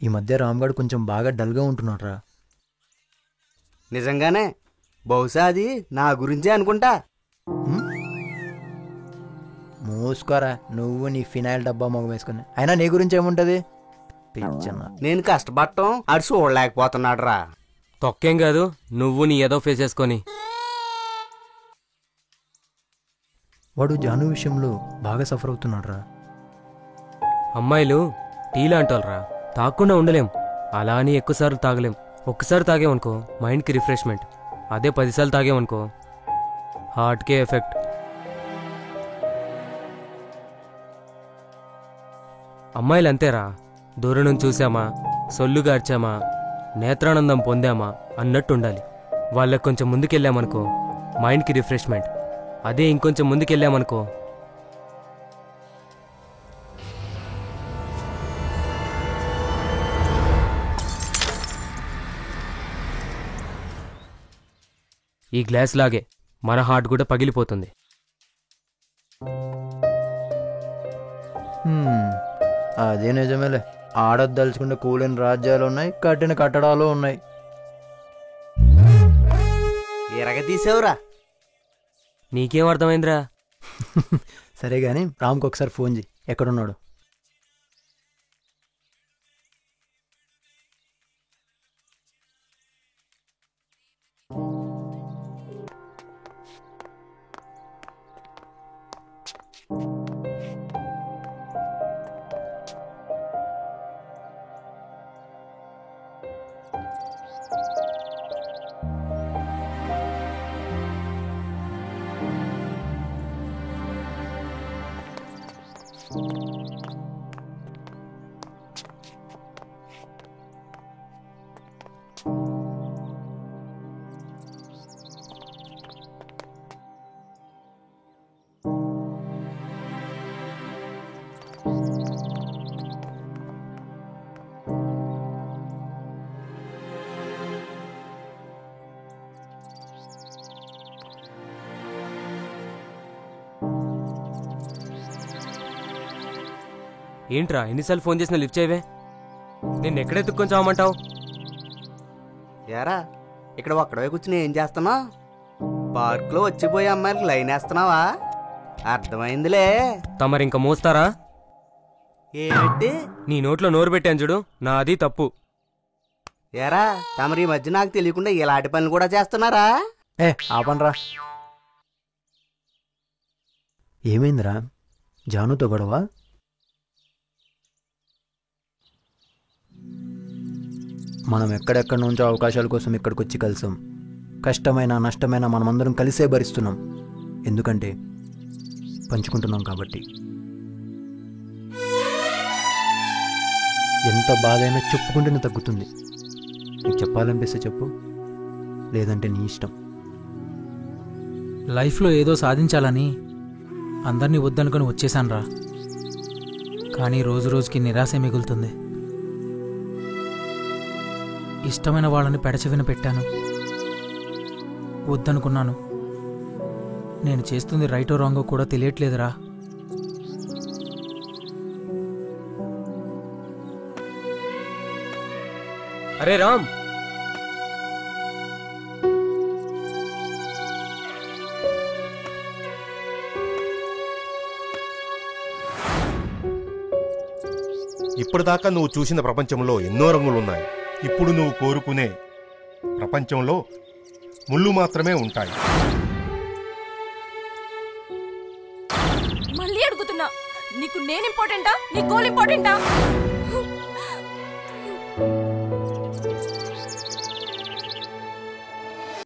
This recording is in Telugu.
ఈ మధ్య రామ్గఢ్ కొంచెం బాగా డల్గా ఉంటున్నాడ్రా. నిజంగానే? బహుశా అది నా గురించే అనుకుంటా. మూసుకోరా నువ్వు నీ ఫినాయిల్ డబ్బా మొగం వేసుకుని. అయినా నీ గురించి ఏముంటది? నేను కష్టపడటం అడు చూడలేకపోతున్నాడు రా. తొక్కేం కాదు నువ్వు నీ ఏదో ఫేస్ చేసుకొని. వాడు జాను విషయంలో బాగా సఫర్ అవుతున్నాడ్రా. అమ్మాయిలు టీలాంటోళ్ళరా, తాగకుండా ఉండలేం. అలా అని ఎక్కువసార్లు తాగలేం. ఒక్కసారి తాగేమనుకో మైండ్కి రిఫ్రెష్మెంట్. అదే 10 సార్లు తాగేమనుకో హార్ట్కే ఎఫెక్ట్. అమ్మాయిలు అంతేరా, దూరం నుంచి చూసామా, సొల్లుగా అర్చామా, నేత్రానందం పొందామా అన్నట్టు ఉండాలి. వాళ్ళకి కొంచెం ముందుకెళ్ళామనుకో మైండ్కి రిఫ్రెష్మెంట్. అదే ఇంకొంచెం ముందుకెళ్ళామనుకో ఈ గ్లాస్ లాగే మన హార్ట్ కూడా పగిలిపోతుంది. అదే నిజమేలే. ఆడదలుచుకుంటే కూలిన రాజ్యాలు ఉన్నాయి, కట్టిన కట్టడాలు ఉన్నాయి. ఎరగదీసావురా. నీకేం అర్థమైందిరా? సరే గాని రామ్కి ఒకసారి ఫోన్ చేయి, ఎక్కడున్నాడు? ఏంట్రా ఎన్నిసార్లు ఫోన్ చేసినా లిఫ్ట్ చేయవే? నేను ఎక్కడెత్తుక్కొని చావమంటావు? ఏరా ఇక్కడ ఒక్కడే కూర్చుని ఏం చేస్తున్నావు? పార్క్లో వచ్చిపోయే అమ్మాయిలకు లైన్ వేస్తున్నావా? అర్థమైందిలే. తమరింక మోస్తారా? ఏంటి నీ నోట్లో నోరు పెట్టాను చూడు, నాది తప్పు. ఏరా తమరి ఈ మధ్య నాకు తెలియకుండా ఇలాంటి పనులు కూడా చేస్తున్నారా? ఆపనరా. ఏమైందిరా? జానుతో గొడవ? మనం ఎక్కడెక్కడి నుంచో అవకాశాల కోసం ఇక్కడికి వచ్చి కలిసాం. కష్టమైన నష్టమైన మనమందరం కలిసే భరిస్తున్నాం. ఎందుకంటే పంచుకుంటున్నాం కాబట్టి. ఎంత బాధైనా చెప్పుకుంటేనే తగ్గుతుంది. నీకు చెప్పాలనిపిస్తే చెప్పు, లేదంటే నీ ఇష్టం. లైఫ్లో ఏదో సాధించాలని అందరినీ వద్దనుకొని వచ్చేసానురా. కానీ రోజు రోజుకి నిరాశ మిగులుతుంది. ఇష్టమైన వాళ్ళని పెడచెవిన పెట్టాను, వద్దనుకున్నాను. నేను చేస్తుంది రైటో రాంగో కూడా తెలియట్లేదురా. అరే రామ్, ఇప్పటిదాకా నువ్వు చూసిన ప్రపంచంలో ఎన్నో రంగులున్నాయి. ఇప్పుడు నువ్వు కోరుకునే ప్రపంచంలో ముళ్ళు మాత్రమే ఉంటాయి. మళ్ళీ అడుగుతున్నా, నీకు నేను ఇంపార్టెంటా, నీ గోల్ ఇంపార్టెంటా?